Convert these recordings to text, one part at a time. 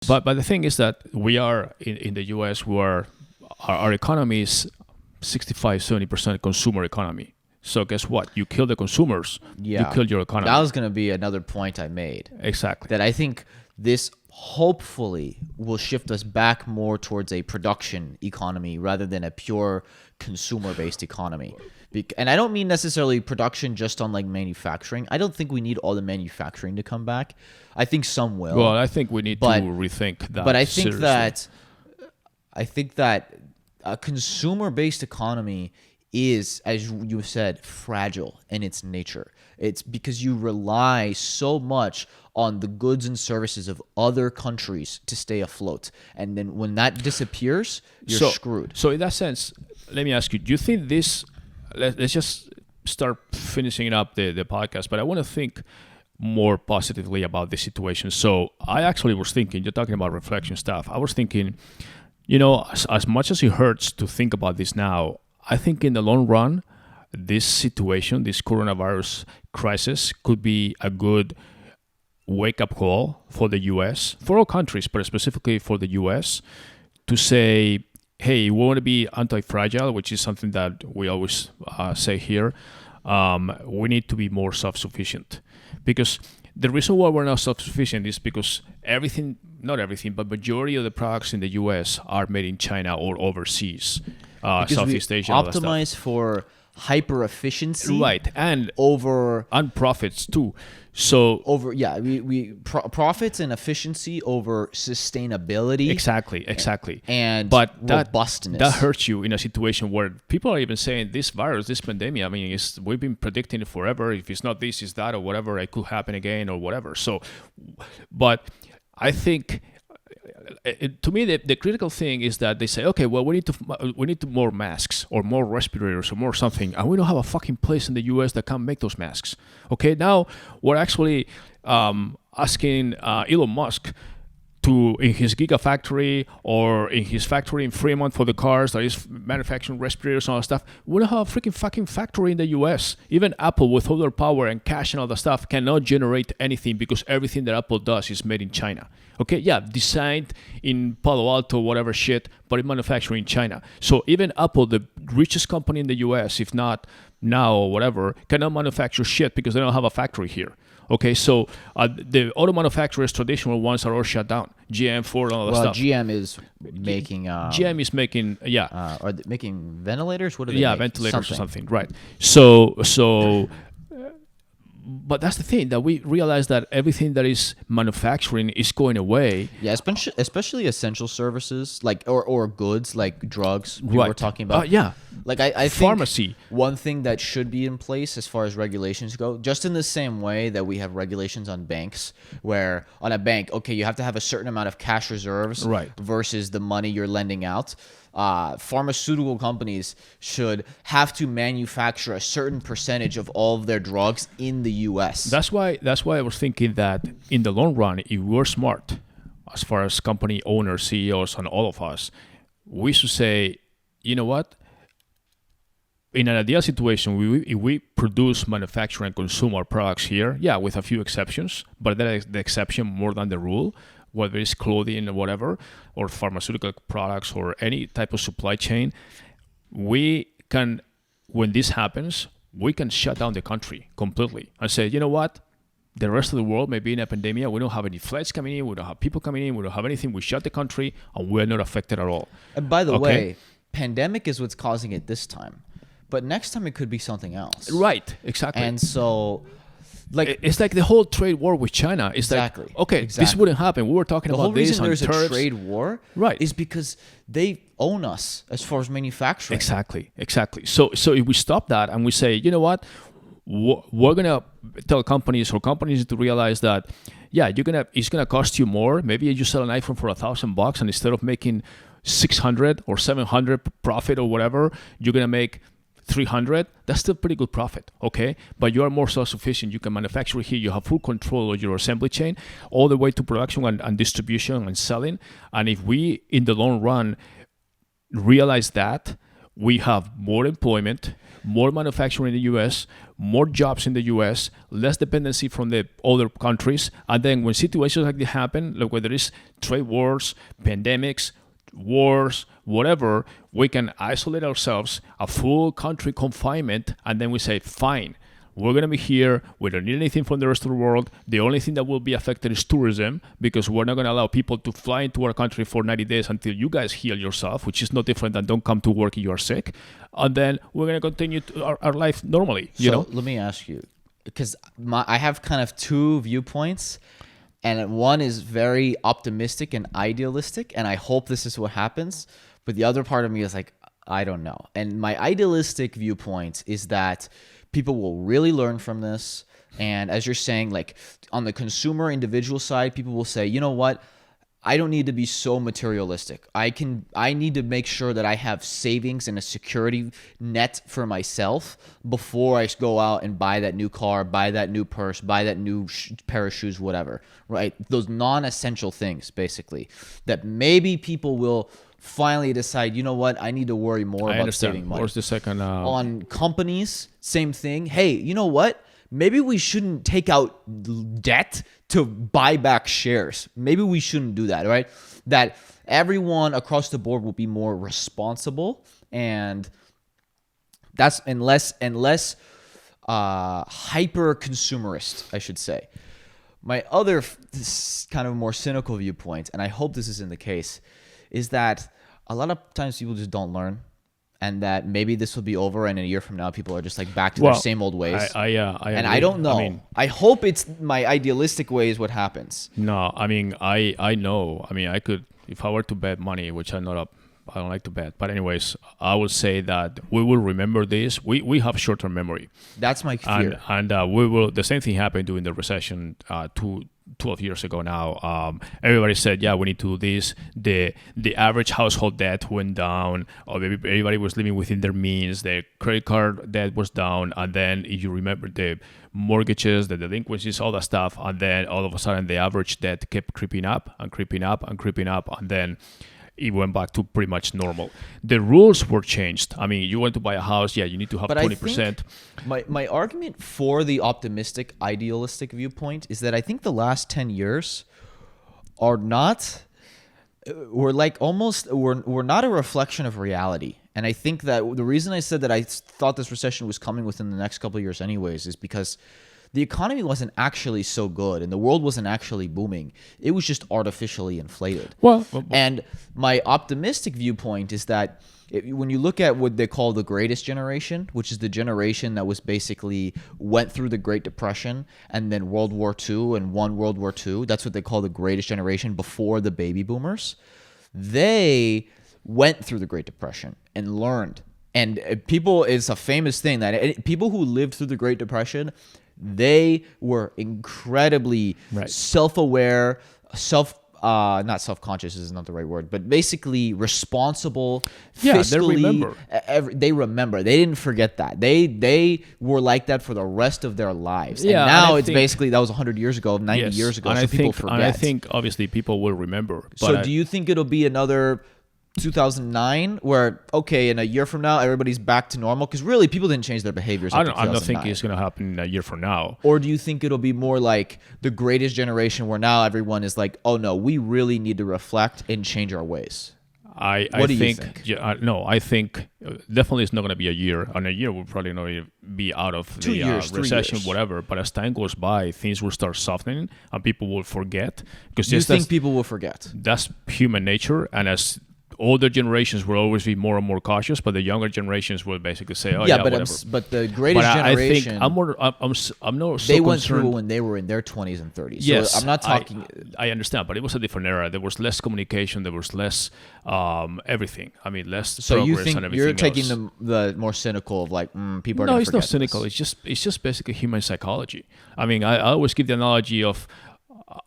But the thing is that we are in the US, our economy is 65-70% consumer economy. So guess what? You kill the consumers, you kill your economy. That was going to be another point I made. Exactly. That I think this hopefully will shift us back more towards a production economy rather than a pure consumer-based economy. And I don't mean necessarily production just on like manufacturing. I don't think we need all the manufacturing to come back. I think some will. Well, I think we need to rethink that. But I think that a consumer-based economy is, as you said, fragile in its nature. It's because you rely so much on the goods and services of other countries to stay afloat. And then when that disappears, you're screwed. So in that sense, let me ask you, do you think this, let's just start finishing up the podcast, but I want to think more positively about the situation. So I actually was thinking, you're talking about reflection stuff. I was thinking, as much as it hurts to think about this now, I think in the long run, this situation, this coronavirus crisis could be a good wake-up call for the U.S., for all countries, but specifically for the U.S., to say, hey, we want to be anti-fragile, which is something that we always say here. We need to be more self-sufficient. Because the reason why we're not self-sufficient is because not everything, but majority of the products in the U.S. are made in China or overseas. Southeast Asia. Optimize for hyper efficiency, right, and profits too. So we profits and efficiency over sustainability. Exactly. But robustness. That hurts you in a situation where people are even saying this virus, this pandemic. I mean, we've been predicting it forever. If it's not this, it's that, or whatever. It could happen again, or whatever. So, but I think. To me, the critical thing is that they say, okay, well, we need more masks or more respirators or more something, and we don't have a fucking place in the U.S. that can make those masks. Okay, now we're actually asking Elon Musk to, in his Gigafactory or in his factory in Fremont for the cars that is manufacturing respirators and all that stuff, we don't have a freaking fucking factory in the US. Even Apple, with all their power and cash and all that stuff, cannot generate anything because everything that Apple does is made in China. Okay, yeah, designed in Palo Alto, whatever shit, but manufactured in China. So even Apple, the richest company in the US, if not now or whatever, cannot manufacture shit because they don't have a factory here. Okay, so the auto manufacturers, traditional ones, are all shut down. GM, Ford, all that stuff. GM is making. GM is making, are they making ventilators? What are they? Yeah, ventilators or something, right? So. But that's the thing, that we realize that everything that is manufacturing is going away. Yeah, especially essential services like or goods like drugs we were talking about. Like I think pharmacy. One thing that should be in place as far as regulations go, just in the same way that we have regulations on banks, where on a bank, okay, you have to have a certain amount of cash reserves versus the money you're lending out. Pharmaceutical companies should have to manufacture a certain percentage of all of their drugs in the U.S. That's why I was thinking that in the long run, if we're smart, as far as company owners, CEOs, and all of us, we should say, you know what? In an ideal situation, if we produce, manufacture, and consume our products here, with a few exceptions, but that is the exception more than the rule, whether it's clothing or whatever, or pharmaceutical products or any type of supply chain, we can, when this happens, we can shut down the country completely and say, you know what? The rest of the world may be in a pandemic. We don't have any flights coming in. We don't have people coming in. We don't have anything. We shut the country and we're not affected at all. And by the way, pandemic is what's causing it this time. But next time it could be something else. Right, exactly. And so... it's like the whole trade war with China. It's this wouldn't happen. We were talking about this on tariffs. The whole reason there's a trade war is because they own us as far as manufacturing. Exactly. So if we stop that and we say, you know what, we're gonna tell companies to realize that, it's gonna cost you more. Maybe you sell an iPhone for $1,000, and instead of making 600 or 700 profit or whatever, you're gonna make 300. That's still pretty good profit, okay? But you are more self-sufficient. You can manufacture here. You have full control of your assembly chain all the way to production and distribution and selling. And if we, in the long run, realize that, we have more employment, more manufacturing in the U.S., more jobs in the U.S., less dependency from the other countries, and then when situations like this happen, like whether it's trade wars, pandemics, wars, whatever, we can isolate ourselves, a full country confinement, and then we say, fine, we're going to be here. We don't need anything from the rest of the world. The only thing that will be affected is tourism, because we're not going to allow people to fly into our country for 90 days until you guys heal yourself, which is no different than don't come to work if you are sick. And then we're going to continue our life normally. So let me ask you, because I have kind of two viewpoints. And one is very optimistic and idealistic, and I hope this is what happens. But the other part of me is like, I don't know. And my idealistic viewpoint is that people will really learn from this. And as you're saying, like on the consumer individual side, people will say, you know what? I don't need to be so materialistic. I need to make sure that I have savings and a security net for myself before I go out and buy that new car, buy that new purse, buy that new pair of shoes, whatever, right? Those non-essential things, basically, that maybe people will finally decide, you know what, I need to worry more about saving money. Where's the second? On companies, same thing. Hey, you know what? Maybe we shouldn't take out debt to buy back shares. Maybe we shouldn't do that, right? That everyone across the board will be more responsible, and that's and less hyper consumerist, I should say. My other kind of more cynical viewpoint, and I hope this isn't the case, is that a lot of times people just don't learn. And that maybe this will be over, and in a year from now, people are just like back to their same old ways. I don't know. I hope it's my idealistic way is what happens. No, I mean, I know. I mean, I could, if I were to bet money, which I don't like to bet. But anyways, I would say that we will remember this. We have short-term memory. That's my fear. And we will. The same thing happened during the recession 12 years ago now. Everybody said, yeah, we need to do this. The average household debt went down. Everybody was living within their means. The credit card debt was down. And then if you remember the mortgages, the delinquencies, all that stuff. And then all of a sudden the average debt kept creeping up and creeping up and creeping up. And then it went back to pretty much normal. The rules were changed. I mean, you want to buy a house, yeah, you need to have 20%. My argument for the optimistic, idealistic viewpoint is that I think the last 10 years are not, we're not a reflection of reality. And I think that the reason I said that I thought this recession was coming within the next couple of years anyways is because the economy wasn't actually so good and the world wasn't actually booming. It was just artificially inflated. And my optimistic viewpoint is that when you look at what they call the greatest generation, which is the generation that was basically went through the Great Depression and then World War II and won World War II, that's what they call the greatest generation before the baby boomers. They went through the Great Depression and learned. And it's a famous thing that people who lived through the Great Depression, they were incredibly self-aware, not self-conscious is not the right word, but basically responsible. Yeah, fiscally, they remember. They didn't forget that. They were like that for the rest of their lives. Yeah, and now it's basically, that was 100 years ago, 90 years ago, so people forget. And I think obviously people will remember. So do you think it'll be another 2009 where, okay, in a year from now everybody's back to normal? Because really people didn't change their behaviors. I don't think it's going to happen in a year from now. Or do you think it'll be more like the greatest generation where now everyone is like, oh no, we really need to reflect and change our ways? I think? Yeah, no, I think definitely it's not going to be a year. In a year we'll probably not be out of the recession, whatever. But as time goes by, things will start softening and people will forget. Because you think people will forget? That's human nature, and as older generations will always be more and more cautious, but the younger generations will basically say, "Oh yeah, whatever." But the greatest generation, I think I'm not. They went through when they were in their 20s and 30s. Yes, so I'm not talking. I understand, but it was a different era. There was less communication. There was less everything. I mean, less so progress and everything. You're taking the more cynical of like people are. No, it's not cynical. It's just basically human psychology. I mean, I always give the analogy of,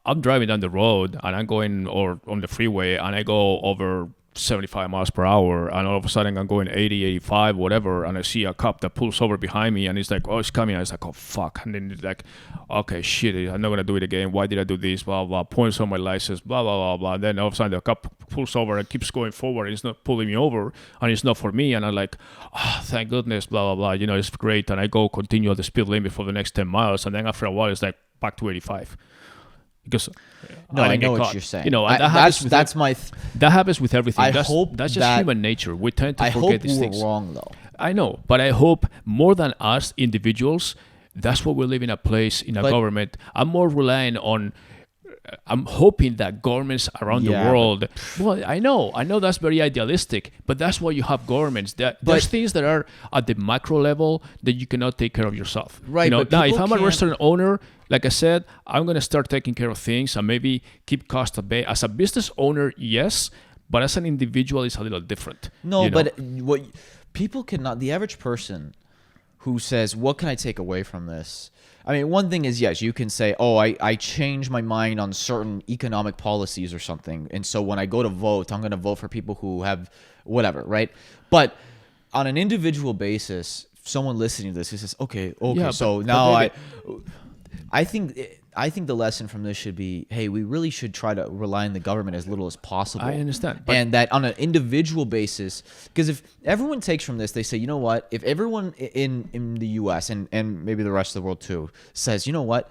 I'm driving down the road and I'm going or on the freeway and I go over 75 miles per hour, and all of a sudden I'm going 80, 85, whatever, and I see a cop that pulls over behind me, and it's like, oh, it's coming. And it's like, oh, fuck. And then it's like, okay, shit, I'm not going to do it again. Why did I do this? Blah, blah, points on my license, blah, blah, blah, blah. And then all of a sudden the cop pulls over and keeps going forward. It's not pulling me over, and it's not for me. And I'm like, oh, thank goodness, blah, blah, blah. It's great. And I go continue at the speed limit for the next 10 miles. And then after a while, it's like back to 85. Because I know what you're saying. And that happens with everything. That's just human nature. We tend to forget these things. I hope we're wrong, though. I know, but I hope more than us individuals, that's what we live in a place, in a government. I'm more relying on. I'm hoping that governments around the world. Well, I know that's very idealistic, but that's why you have governments. There's things that are at the macro level that you cannot take care of yourself. Right. Now, if I'm a restaurant owner, like I said, I'm going to start taking care of things and maybe keep costs at bay. As a business owner, yes, but as an individual, it's a little different. No, but what people cannot. The average person who says, "What can I take away from this?" I mean, one thing is, yes, you can say, oh, I changed my mind on certain economic policies or something. And so when I go to vote, I'm going to vote for people who have whatever, right? But on an individual basis, someone listening to this, he says, okay, yeah, so now I think the lesson from this should be, hey, we really should try to rely on the government as little as possible. I understand. And that on an individual basis, because if everyone takes from this, they say, you know what, if everyone in the US and maybe the rest of the world too says, you know what,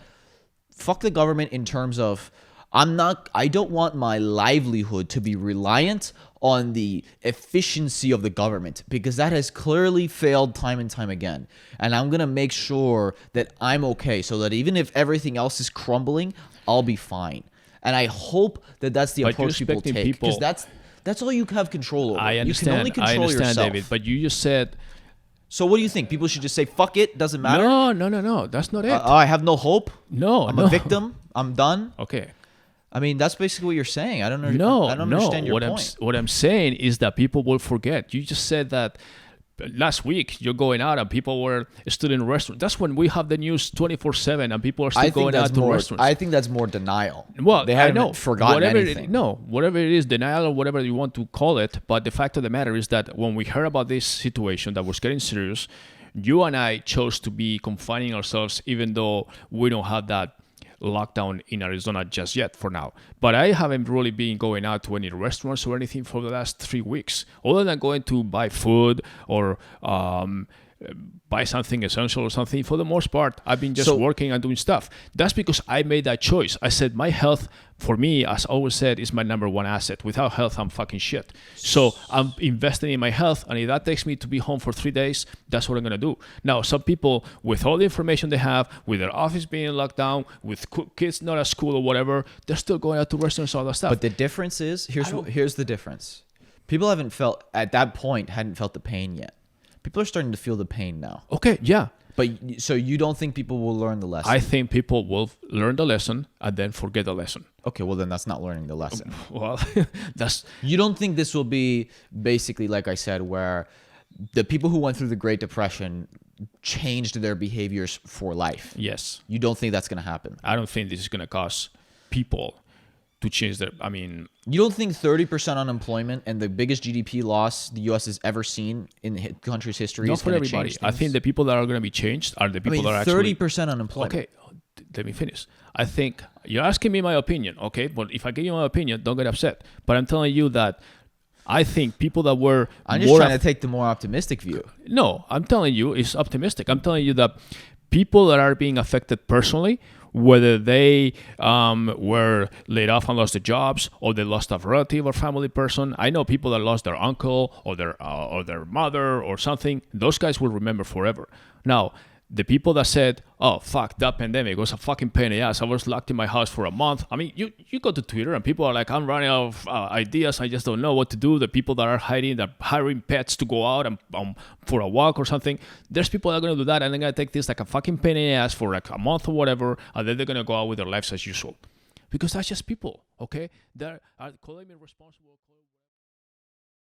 fuck the government in terms of, I don't want my livelihood to be reliant on the efficiency of the government, because that has clearly failed time and time again. And I'm going to make sure that I'm okay, so that even if everything else is crumbling, I'll be fine. And I hope that that's the approach people take, because that's all you have control over. I understand. You can only control yourself. David, but you just said... So what do you think? People should just say, fuck it, doesn't matter? No. That's not it. I have no hope? No. I'm a victim? I'm done? Okay. I mean, that's basically what you're saying. I don't understand your point. What I'm saying is that people will forget. You just said that last week you're going out and people were still in restaurants. That's when we have the news 24/7 and people are still going out to restaurants. I think that's more denial. Well, they haven't forgotten anything. Whatever it is, denial or whatever you want to call it. But the fact of the matter is that when we heard about this situation that was getting serious, you and I chose to be confining ourselves, even though we don't have that lockdown in Arizona just yet for now. But I haven't really been going out to any restaurants or anything for the last 3 weeks, other than going to buy food or buy something essential or something. For the most part, I've been just working and doing stuff. That's because I made that choice. I said my health, for me, as I always said, is my number one asset. Without health, I'm fucking shit. So I'm investing in my health, and if that takes me to be home for 3 days, that's what I'm going to do. Now, some people, with all the information they have, with their office being locked down, with kids not at school or whatever, they're still going out to restaurants, all that stuff. But the difference is, here's the difference. People hadn't felt the pain yet. People are starting to feel the pain now. Okay, yeah. But so you don't think people will learn the lesson? I think people will learn the lesson and then forget the lesson. Okay, well then that's not learning the lesson. Well, You don't think this will be basically, like I said, where the people who went through the Great Depression changed their behaviors for life? Yes. You don't think that's going to happen? I don't think this is going to cause people to change their... You don't think 30% unemployment and the biggest GDP loss the U.S. has ever seen in the country's history is going to change things? I think the people that are going to be changed are the people that are actually... 30% unemployment. Okay, let me finish. I think you're asking me my opinion, okay? But if I give you my opinion, don't get upset. But I'm telling you that I think people that were... I'm just trying to take the more optimistic view. No, I'm telling you it's optimistic. I'm telling you that people that are being affected personally, whether they were laid off and lost their jobs, or they lost a relative or family person. I know people that lost their uncle or their mother or something. Those guys will remember forever. Now, the people that said, oh, fuck, that pandemic was a fucking pain in the ass. I was locked in my house for a month. I mean, you go to Twitter and people are like, I'm running out of ideas. I just don't know what to do. The people that are hiring pets to go out and for a walk or something. There's people that are going to do that, and they're going to take this like a fucking pain in the ass for like a month or whatever, and then they're going to go out with their lives as usual. Because that's just people, okay? They're calling me responsible.